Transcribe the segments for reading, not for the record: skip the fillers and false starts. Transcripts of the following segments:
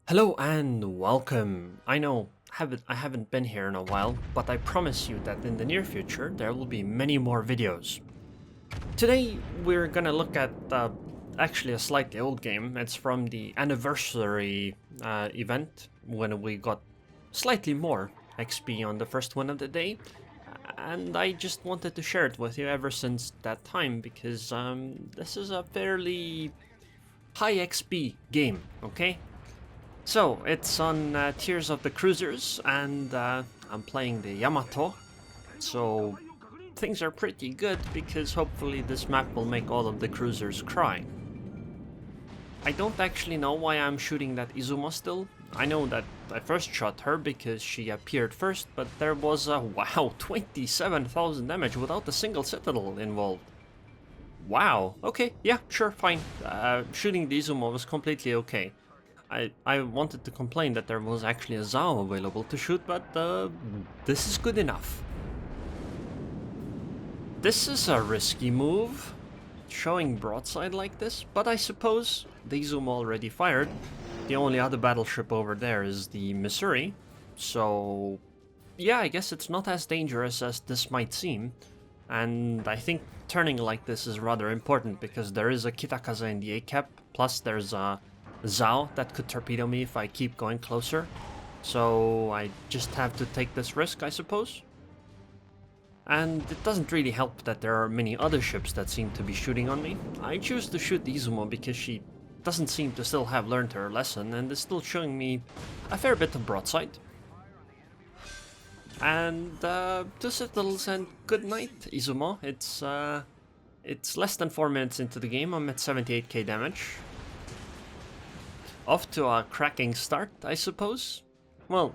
Hello and welcome. I know I haven't been here in a while, but I promise you that in the near future there will be many more videos. Today we're gonna look at actually a slightly old game. It's from the anniversary event when we got slightly more XP on the first one of the day, and I just wanted to share it with you ever since that time because this is a fairly high XP game, okay? So, it's on Tears of the Cruisers, and I'm playing the Yamato, so things are pretty good because hopefully this map will make all of the cruisers cry. I don't actually know why I'm shooting that Izumo still. I know that I first shot her because she appeared first, but there was a, wow, 27,000 damage without a single Citadel involved. Wow, okay, yeah, sure, fine. Shooting the Izumo was completely okay. I wanted to complain that there was actually a Zao available to shoot, but this is good enough. This is a risky move, showing broadside like this, but I suppose the Izumo already fired. The only other battleship over there is the Missouri, so yeah, I guess it's not as dangerous as this might seem. And I think turning like this is rather important because there is a Kitakaze in the A-cap, plus there's a Zao that could torpedo me if I keep going closer. So I just have to take this risk, I suppose. And it doesn't really help that there are many other ships that seem to be shooting on me. I choose to shoot the Izumo because she doesn't seem to still have learned her lesson and is still showing me a fair bit of broadside. And two Citadels and good night, Izumo. It's less than 4 minutes into the game. I'm at 78k damage. Off to a cracking start, I suppose. Well,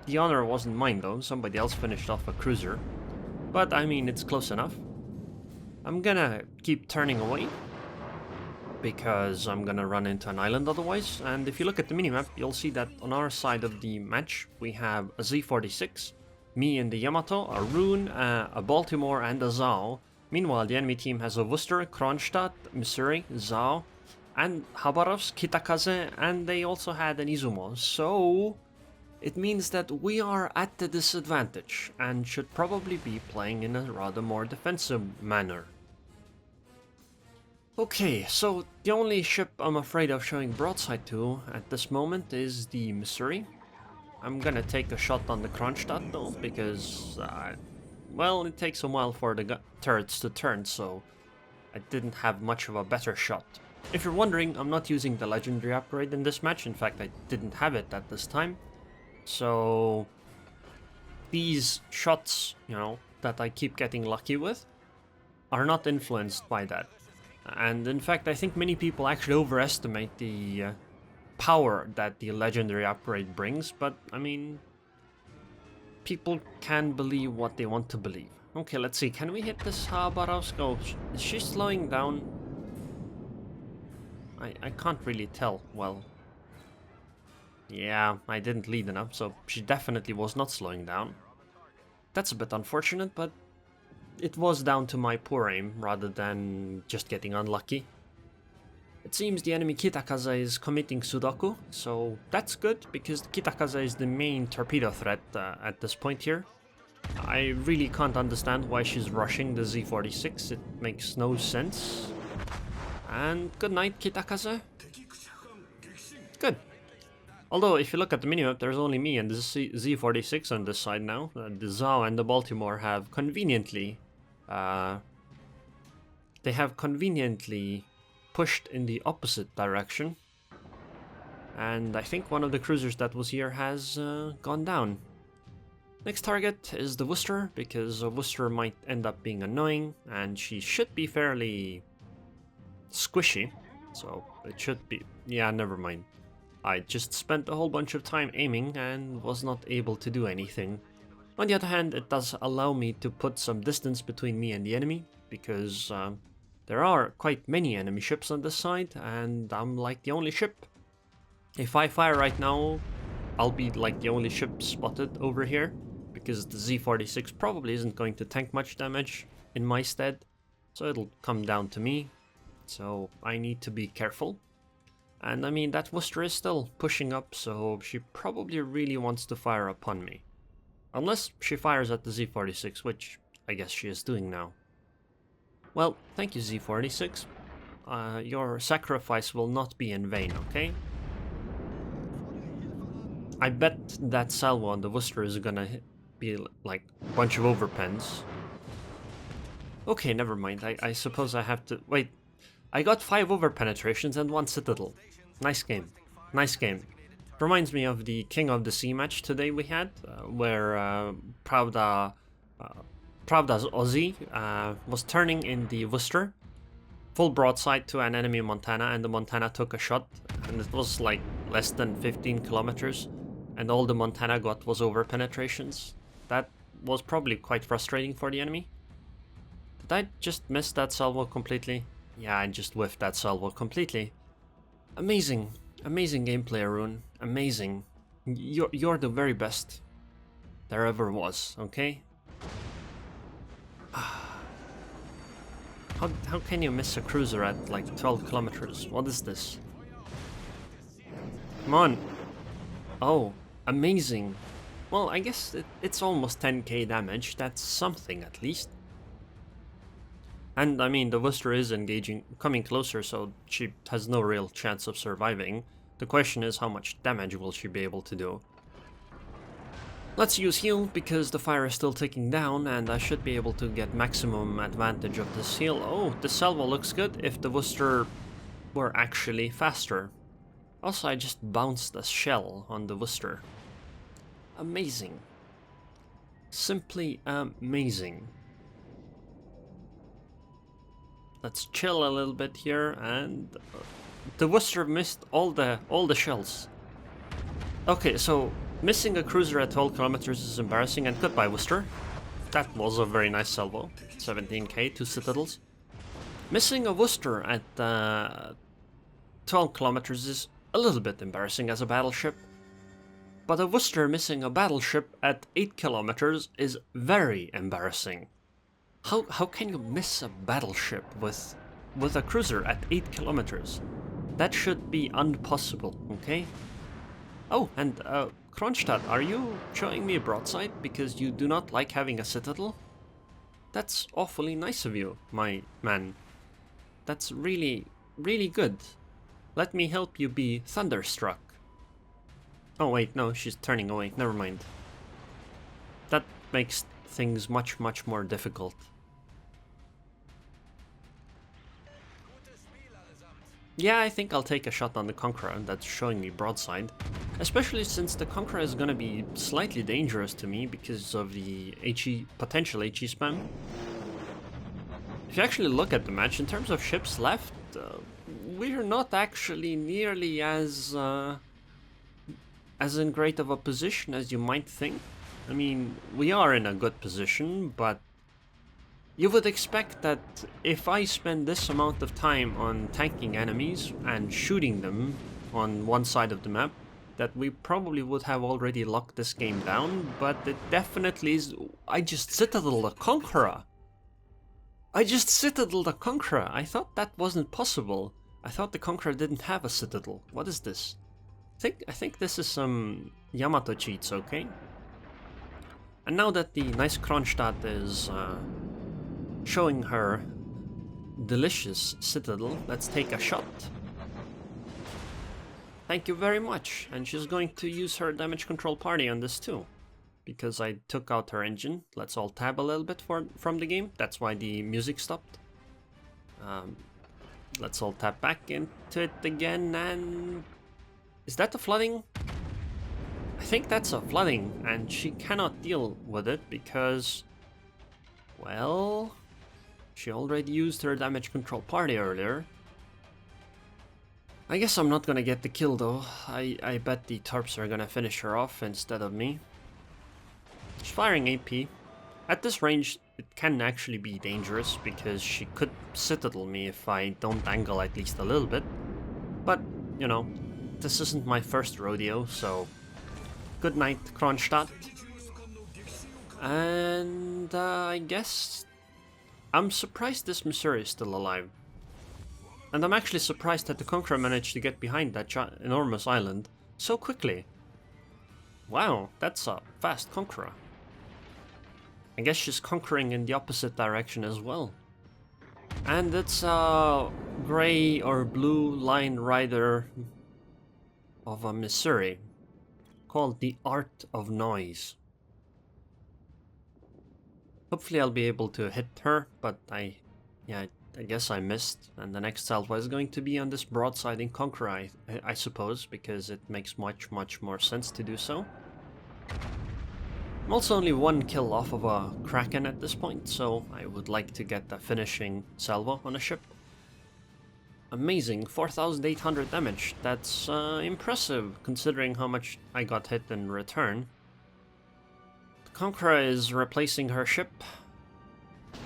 the honor wasn't mine though, somebody else finished off a cruiser. But I mean, it's close enough. I'm gonna keep turning away, because I'm gonna run into an island otherwise. And if you look at the minimap, you'll see that on our side of the match, we have a Z-46, me and the Yamato, a Aerroon, a Baltimore, and a Zao. Meanwhile, the enemy team has a Worcester, Kronstadt, Missouri, Zao, and Habarovsk, Kitakaze, and they also had an Izumo, so it means that we are at the disadvantage and should probably be playing in a rather more defensive manner. Okay, so the only ship I'm afraid of showing broadside to at this moment is the Missouri. I'm gonna take a shot on the Kronstadt though, because, well, it takes a while for the turrets to turn, so I didn't have much of a better shot. If you're wondering, I'm not using the legendary upgrade in this match. In fact, I didn't have it at this time. So these shots, that I keep getting lucky with are not influenced by that. And in fact, I think many people actually overestimate the power that the legendary upgrade brings, but I mean, people can believe what they want to believe. Okay, let's see, can we hit this Habarovsk? Oh, is she slowing down? I can't really tell well. Yeah, I didn't lead enough, so she definitely was not slowing down. That's a bit unfortunate, but it was down to my poor aim rather than just getting unlucky. It seems the enemy Kitakaze is committing Sudoku, so that's good, because the Kitakaze is the main torpedo threat at this point here. I really can't understand why she's rushing the Z-46, it makes no sense. And good night, Kitakaze. Good. Although, if you look at the minimap, there's only me and the Z-46 on this side now. The Zao and the Baltimore have conveniently... they have conveniently pushed in the opposite direction. And I think one of the cruisers that was here has gone down. Next target is the Worcester, because Worcester might end up being annoying, and she should be fairly squishy, so it should be... yeah, never mind. I just spent a whole bunch of time aiming and was not able to do anything. On the other hand, it does allow me to put some distance between me and the enemy, because there are quite many enemy ships on this side, and I'm like the only ship. If I fire right now, I'll be like the only ship spotted over here, because the Z-46 probably isn't going to tank much damage in my stead, so it'll come down to me. So I need to be careful. And I mean, that Worcester is still pushing up, so she probably really wants to fire upon me. Unless she fires at the Z46, which I guess she is doing now. Well, thank you, Z46. Your sacrifice will not be in vain, okay? I bet that salvo on the Worcester is gonna be like a bunch of overpens. Okay, never mind. I suppose I have to... Wait, I got 5 overpenetrations and 1 Citadel. Nice game. Nice game. Reminds me of the King of the Sea match today we had, where Pravda's Aussie was turning in the Worcester, full broadside to an enemy Montana, and the Montana took a shot, and it was like less than 15 kilometers, and all the Montana got was overpenetrations. That was probably quite frustrating for the enemy. Did I just miss that salvo completely? Yeah, I just whiffed that salvo completely. Amazing. Amazing gameplay, Aerroon. Amazing. You're the very best there ever was, okay? How can you miss a cruiser at like 12 kilometers? What is this? Come on. Oh, amazing. Well, I guess it's almost 10k damage. That's something at least. And I mean, the Worcester is engaging, coming closer, so she has no real chance of surviving. The question is, how much damage will she be able to do? Let's use heal, because the fire is still ticking down, and I should be able to get maximum advantage of this heal. Oh, the salvo looks good if the Worcester were actually faster. Also, I just bounced a shell on the Worcester. Amazing. Simply amazing. Let's chill a little bit here, and the Worcester missed all the shells. Okay, so missing a cruiser at 12 kilometers is embarrassing, and goodbye, Worcester. That was a very nice salvo. 17k, 2 Citadels. Missing a Worcester at 12 kilometers is a little bit embarrassing as a battleship. But a Worcester missing a battleship at 8 kilometers is very embarrassing. How can you miss a battleship with a cruiser at 8 kilometers? That should be impossible, okay? Oh, and Kronstadt, are you showing me a broadside because you do not like having a Citadel? That's awfully nice of you, my man. That's really, really good. Let me help you be thunderstruck. Oh wait, no, she's turning away, never mind. That makes things much, much more difficult. Yeah, I think I'll take a shot on the Conqueror that's showing me broadside. Especially since the Conqueror is gonna be slightly dangerous to me because of the potential HE spam. If you actually look at the match, in terms of ships left, we're not actually nearly as in great of a position as you might think. I mean, we are in a good position, but you would expect that if I spend this amount of time on tanking enemies and shooting them on one side of the map, that we probably would have already locked this game down, but it definitely is. I just Citadel the Conqueror! I just Citadel the Conqueror! I thought that wasn't possible. I thought the Conqueror didn't have a Citadel. What is this? I think this is some Yamato cheats, okay? And now that the nice Kronstadt is showing her delicious Citadel, let's take a shot. Thank you very much. And she's going to use her damage control party on this too, because I took out her engine. Let's all tab a little bit from the game. That's why the music stopped. Let's all tap back into it again, and is that the flooding? I think that's a flooding, and she cannot deal with it because, well, she already used her damage control party earlier. I guess I'm not gonna get the kill though. I bet the Tarps are gonna finish her off instead of me. She's firing AP. At this range, it can actually be dangerous because she could Citadel me if I don't angle at least a little bit. But, you know, this isn't my first rodeo, so good night, Kronstadt. And I guess I'm surprised this Missouri is still alive. And I'm actually surprised that the Conqueror managed to get behind that enormous island so quickly. Wow, that's a fast Conqueror. I guess she's conquering in the opposite direction as well. And it's a gray or blue line rider of a Missouri called the Art of Noise. Hopefully I'll be able to hit her, but I guess I missed, and the next salvo is going to be on this broadsiding Conqueror, I suppose, because it makes much more sense to do so. I'm also only one kill off of a Kraken at this point, so I would like to get the finishing salvo on a ship. Amazing, 4,800 damage. That's impressive, considering how much I got hit in return. The Conqueror is replacing her ship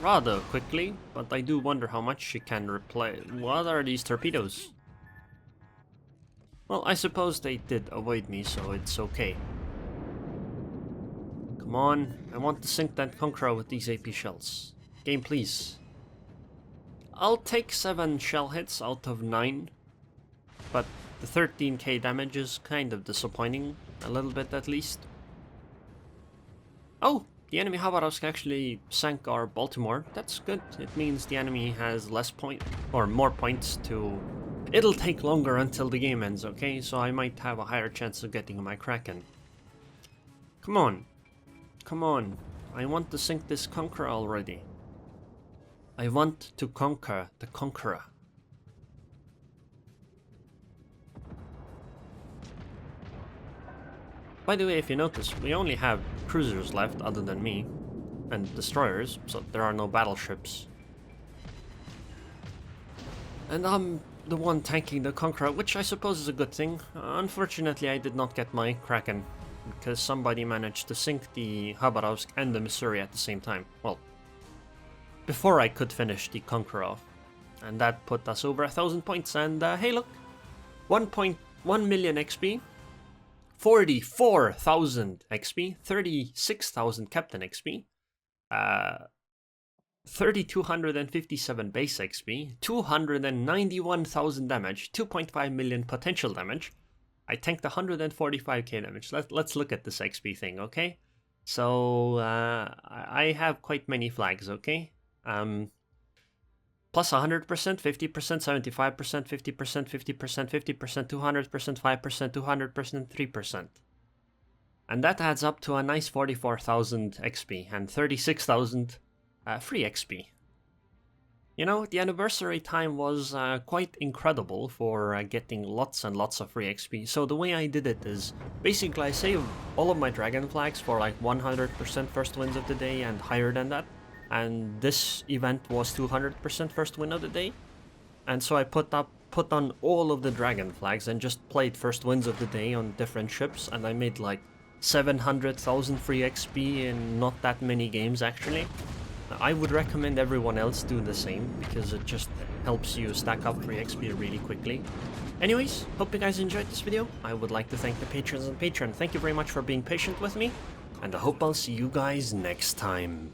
rather quickly, but I do wonder how much she can replace. What are these torpedoes? Well, I suppose they did avoid me, so it's okay. Come on, I want to sink that Conqueror with these AP shells. Game, please. I'll take 7 shell hits out of 9, but the 13k damage is kind of disappointing, a little bit at least. Oh, the enemy Habarovsk actually sank our Baltimore. That's good. It means the enemy has less point or more points to... It'll take longer until the game ends, okay? So I might have a higher chance of getting my Kraken. Come on. Come on. I want to sink this Conqueror already. I want to conquer the Conqueror. By the way, if you notice, we only have cruisers left other than me, and destroyers, so there are no battleships. And I'm the one tanking the Conqueror, which I suppose is a good thing. Unfortunately, I did not get my Kraken, because somebody managed to sink the Habarovsk and the Missouri at the same time. Well, before I could finish the Conqueror off. And that put us over 1,000 points, and hey look! 1.1 million XP. 44,000 XP, 36,000 Captain XP, 3,257 base XP, 291,000 damage, 2.5 million potential damage. I tanked 145k damage. Let's look at this XP thing, okay? So I have quite many flags, okay? Plus 100%, 50%, 75%, 50%, 50%, 50%, 200%, 5%, 200%, 3%. And that adds up to a nice 44,000 XP and 36,000 free XP. You know, the anniversary time was quite incredible for getting lots and lots of free XP. So the way I did it is, basically I saved all of my dragon flags for like 100% first wins of the day and higher than that. And this event was 200% first win of the day. And so I put on all of the dragon flags and just played first wins of the day on different ships, and I made like 700,000 free XP in not that many games actually. I would recommend everyone else do the same, because it just helps you stack up free XP really quickly. Anyways, hope you guys enjoyed this video. I would like to thank the patrons and Patreon. Thank you very much for being patient with me, and I hope I'll see you guys next time.